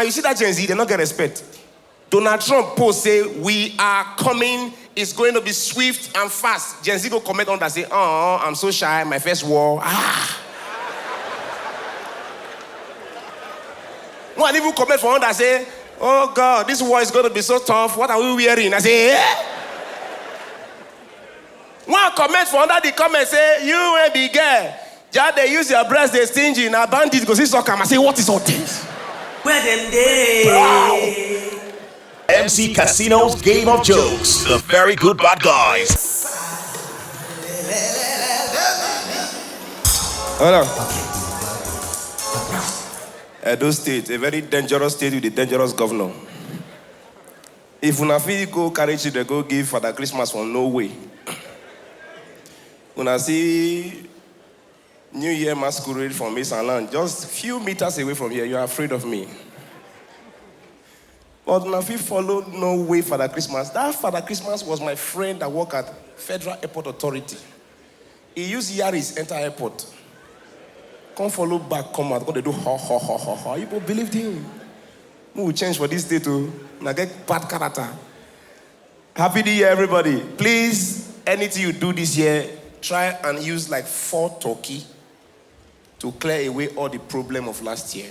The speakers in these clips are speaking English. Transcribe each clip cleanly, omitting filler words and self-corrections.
And you see that Gen Z, they not get respect. Donald Trump post say, we are coming, it's going to be swift and fast. Gen Z go comment on that, say, oh, I'm so shy, my first war. One even comment for one that say, oh God, this war is going to be so tough, what are we wearing? I say, yeah. One comment for under the comment say, you ain't be girl. Just they use your breast, they stingy, now bandit go see soccer. I say, what is all this? Where them day? MC Casino's Game of Jokes. The very good bad guys. Hold on. Edo State, a very dangerous state with a dangerous governor. If una fit go carry children, go give Father Christmas from no way. When I see New Year masquerade from East and Land, just few meters away from here, you are afraid of me. But when I follow no way Father Christmas, that Father Christmas was my friend that worked at Federal Airport Authority. He used Yaris enter airport. Come follow back, come out. They do ha ha ha ha ha. You believed him. We will change for this day to get bad character. Happy New Year, everybody. Please, anything you do this year, try and use like 4 turkey to clear away all the problem of last year.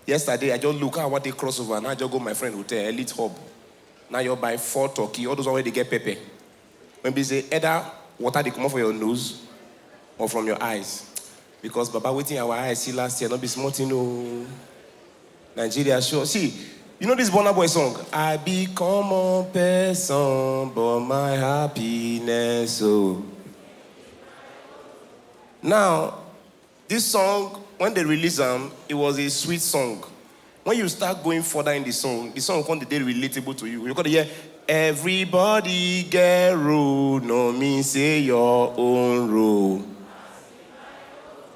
Yesterday, I just look at what they cross over, and I just go to my friend hotel, Elite Hub. Now you buy 4 turkey, all those already get pepper. When they say either water they come off for your nose or from your eyes. Because Baba waiting our eyes see last year, not be smart, Nigeria, sure. See, you know this Burna Boy song? I become a person, but my happiness, oh. Now, this song, when they released them, it was a sweet song. When you start going further in the song become the day relatable to you. You're going to hear, everybody get rule, no mean say your own rule.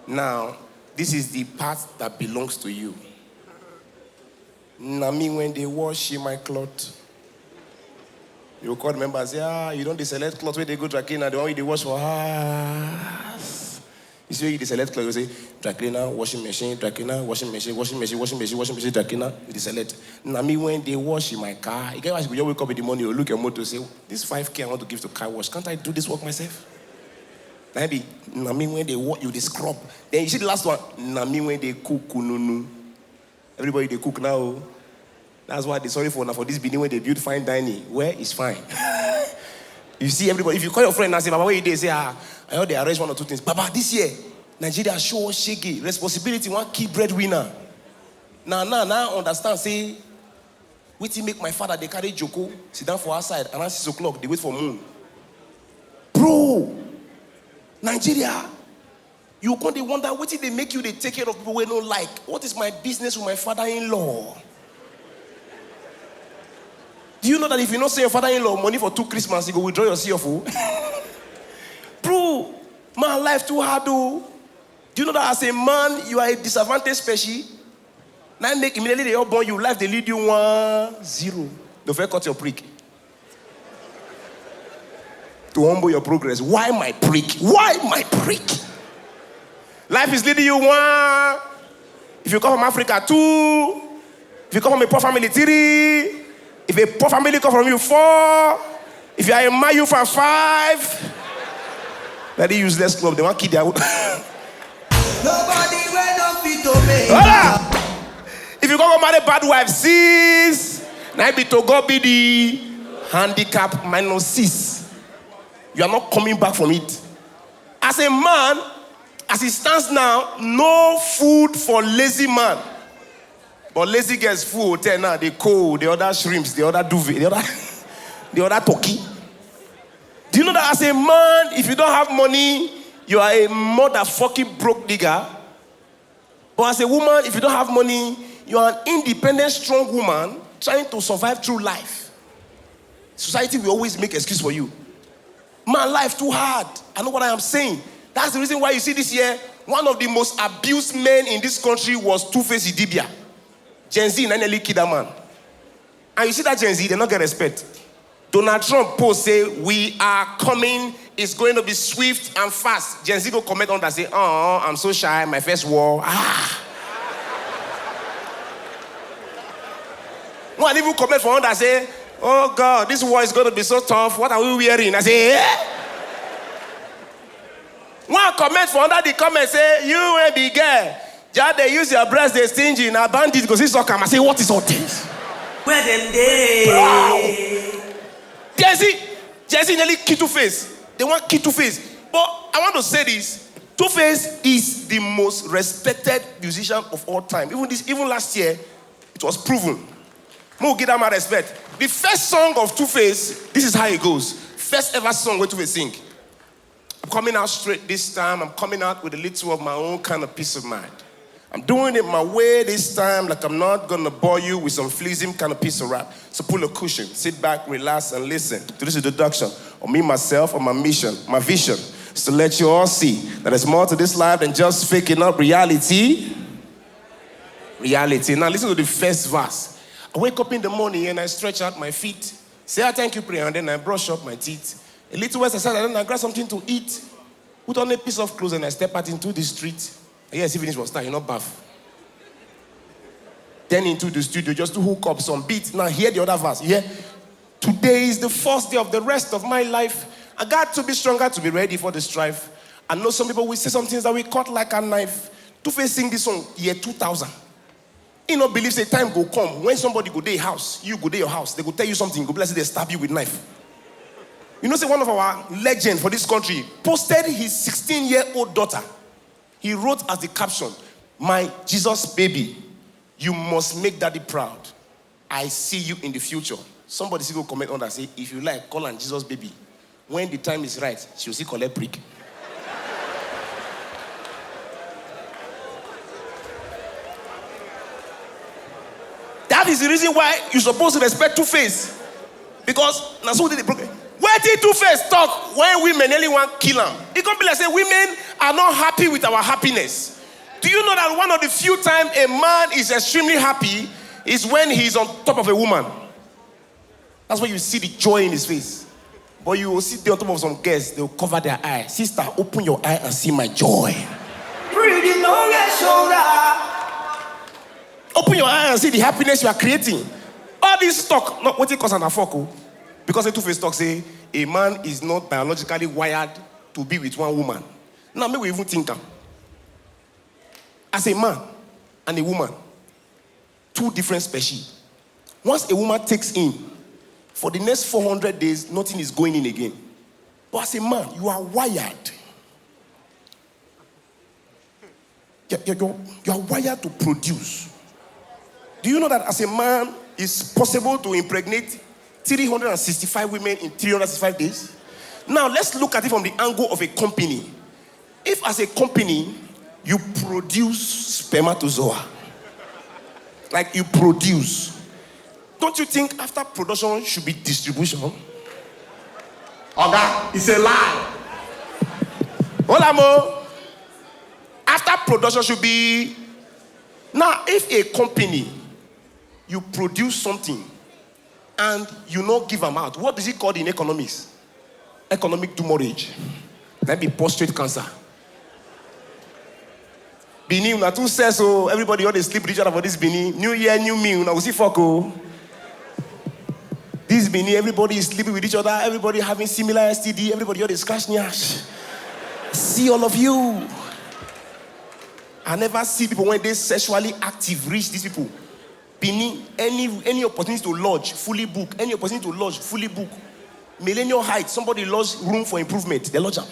Now, this is the part that belongs to you. Now me when they wash my cloth, you call members say, you don't select cloth where they go dry cleaner, the one they wash for us. You see, you select clothes, you say, dry cleaner, washing machine, dry cleaner, washing machine, washing machine, washing machine, washing machine, dry cleaner, you select. Now me when they wash in my car, you guys you wake up in the morning, you look at your motor, say, this 5K I want to give to car wash. Can't I do this work myself? Maybe, now me when they walk, you they scrub. Then you see the last one, now me when they cook, kununu. Everybody they cook now. That's why they sorry for this building when they build fine dining. Where is fine? You see everybody, if you call your friend and say, Baba, where you there? Say, I heard they arrange 1 or 2 things. Baba, this year, Nigeria show us shaggy. Responsibility, one key breadwinner. Now, understand, say, wait make my father, they carry Joko, sit down for outside, around 6 o'clock, they wait for moon. Bro, Nigeria, you can't wonder, what did they make you, they take care of people we don't like? What is my business with my father-in-law? Do you know that if you don't send your father-in-law money for 2 Christmas, you go withdraw your CFO? Bro, my life too hard, though. Do you know that as a man, you are a disadvantaged species? Now immediately they all born you, life they lead you 1-0. Don't forget cut your prick. To humble your progress. Why my prick? Why my prick? Life is leading you 1. If you come from Africa, 2. If you come from a poor family, 3. If a poor family come from you, 4. If you are a man, you for 5. Very useless club. They want to kill their own. Nobody will not be to me. If you go marry bad wife, 6. Now be to go be the handicap -6. You are not coming back from it. As a man, as it stands now, no food for lazy man. But lazy girls food hotel now, they cold, the other shrimps, the other duvet, the other turkey. Do you know that as a man, if you don't have money, you are a motherfucking broke nigga? But as a woman, if you don't have money, you are an independent, strong woman trying to survive through life. Society will always make excuse for you. Man, life too hard. I know what I am saying. That's the reason why you see this year, one of the most abused men in this country was Two-Face Idibia. Genz nearly killed that man. And you see that Genz, they not get respect. Donald Trump post say, we are coming, it's going to be swift and fast. Genz go comment on that, say, oh, I'm so shy, my first war. One even comment for one that say, oh God, this war is going to be so tough. What are we wearing? I say, yeah. One comment for under the comment say, you ain't be girl. Just they use your breast, they stingy. Now bandits go see soccer. I say, what is all this? Where them they? Jesse nearly key Two-Face. They want key Two-Face. But I want to say this. Two-Face is the most respected musician of all time. Even last year, it was proven. Mo give them my respect. The first song of Two-Face, this is how it goes. First ever song where Two-Face sing. I'm coming out straight this time. I'm coming out with a little of my own kind of peace of mind. I'm doing it my way this time, like I'm not gonna bore you with some fleasing kind of piece of rap. So pull a cushion, sit back, relax, and listen to this introduction of me, myself, and my mission, my vision, is to let you all see that there's more to this life than just faking up reality. Reality. Now listen to the first verse. I wake up in the morning and I stretch out my feet, say, I thank you, prayer, and then I brush up my teeth. A little exercise, and then I grab something to eat, put on a piece of clothes, and I step out into the street. Yes, even it was time, you know, bath. Then into the studio just to hook up some beats. Now hear the other verse. Yeah. Today is the first day of the rest of my life. I got to be stronger to be ready for the strife. I know some people will say some things that we cut like a knife. Two-Face sing this song year 2000. You know, believe say time go come when somebody go to your house, you go to your house, they go tell you something, go bless it, they stab you with knife. You know, say one of our legends for this country posted his 16-year-old daughter. He wrote as the caption, my Jesus baby, you must make daddy proud. I see you in the future. Somebody still go comment on that, say, if you like, call her Jesus baby. When the time is right, she'll see collect brick. That is the reason why you're supposed to respect Two-Face. Because now so did the broken. Where did Two-Face talk when women nearly want to kill him? It can be like say women are not happy with our happiness. Do you know that one of the few times a man is extremely happy is when he's on top of a woman? That's when you see the joy in his face. But you will sit there on top of some girls, they'll cover their eye. Sister, open your eye and see my joy. Breathing on your shoulder. Open your eye and see the happiness you are creating. All this talk, not what it causes an afoko. Because the Two-Face talk say, a man is not biologically wired to be with one woman. Now, maybe we even think that. As a man and a woman, two different species. Once a woman takes in, for the next 400 days, nothing is going in again. But as a man, you are wired. You are wired to produce. Do you know that as a man, it's possible to impregnate 365 women in 365 days? Now, let's look at it from the angle of a company. If as a company, you produce spermatozoa, like you produce, don't you think after production should be distribution? Oga, it's a lie. Hola, mo. After production should be... Now, if a company, you produce something, and you not give them out, what is it called in economics? Economic demurrage. That be prostate cancer. Bini, una two says so everybody all they sleep with each other for this Bini. New year, new me, una we see fuck oh. This Bini, everybody is sleeping with each other, everybody having similar STD, everybody all they scratch nyash. See all of you. I never see people when they sexually active reach these people. Bini, any opportunity to lodge, fully book. Any opportunity to lodge, fully book. Millennial height, somebody lost room for improvement. They lodge up.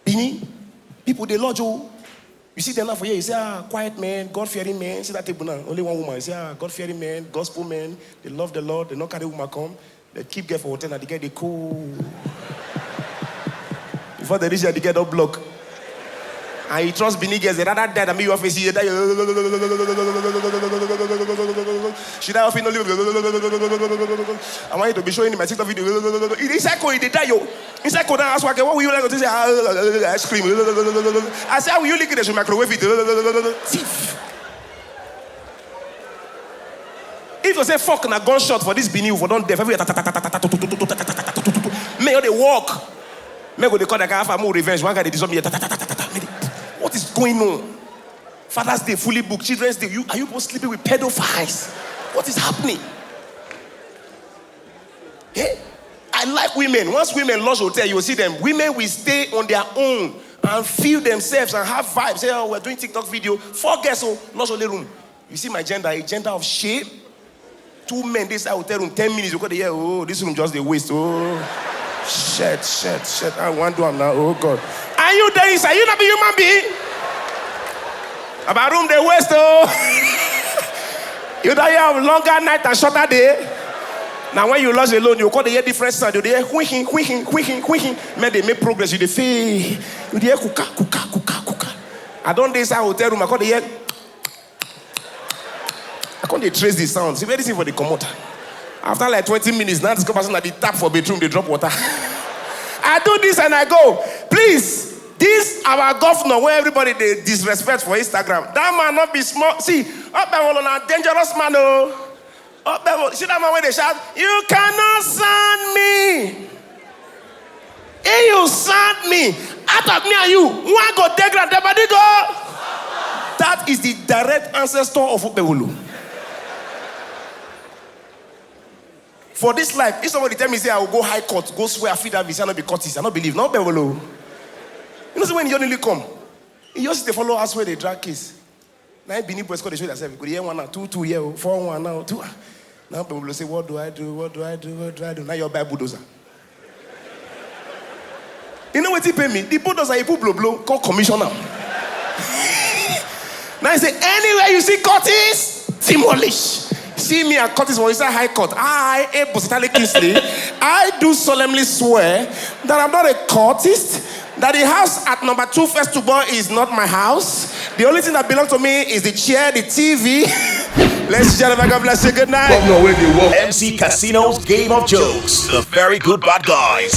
Bini, people they lodge. Oh, you see them now for here. You say, quiet man, God-fearing man. See that table now, only one woman. You say, God-fearing man, gospel man. They love the Lord. They not carry woman come. They keep girl for hotel and they get the cool. Before they reach here, they get up block. And you trust Bini girls, they rather die than me your face. Should I have been I want you to be showing in my TikTok video. Inside code, they die yo. Inside code, I ask what will you like to say? I scream. I say, how will you lick it? Should microwave it? Thief. If you say fuck and a gunshot for this Bini, for don't deaf, every may they walk. May go they call the guy for more revenge. One guy they dissolve me. What is going on? Father's Day fully booked. Children's Day. Are you both sleeping with pedophiles? What is happening? Hey, I like women. Once women lodge hotel, you will see them. Women will stay on their own and feel themselves and have vibes. Say, oh, we're doing TikTok video. 4 guests, oh, lodge only room. You see my gender, a gender of shame. 2 men, this hotel room, 10 minutes. You got to hear, oh, this room just a waste. Oh, shit. I want to do now. Oh, God. Are you there inside? You not be human being? About room, they waste, oh. You don't have longer night and shorter day. Now when you lodge alone, you call the hear different sound. You hear whinging. Man, they make progress. You feel. You hear kuka. I don't this hotel room. I call the hear. I can't trace the sound. See, very simple for the commoter. After like 20 minutes, now this person at the tap for bedroom, they drop water. I do this and I go, please, this our governor where everybody they disrespect for Instagram. That man not be small. See, up there on a dangerous man, oh. Up there, see that man where they shout, you cannot send me. Hey, you send me. Out of me and you. One go degrade, the body go. That is the direct ancestor of Ubewulu. For this life, if somebody tell me, say, I will go high court, go swear, feed that visa, not be courteous, I not believe. No, Bewulu. You know, so when you only come, you just follow us where they drag case. Now, Bini boys call the show themselves. Could hear 1 or 2 year, 4 1 now 2. Now people will say, what do I do? Now you're by bulldozer. You know what he pay me? The bulldozer he put blow called commissioner. Now I say, anywhere you see Curtis, demolish. See me at Curtis Morrison High Court. I, Bositale Kingsley, I do solemnly swear that I'm not a courtist, that the house at number 2 First to Boy is not my house. The only thing that belongs to me is the chair, the TV. Ladies and gentlemen, God bless you. Good night. MC Casino's Game of Jokes. The Very Good Bad Guys.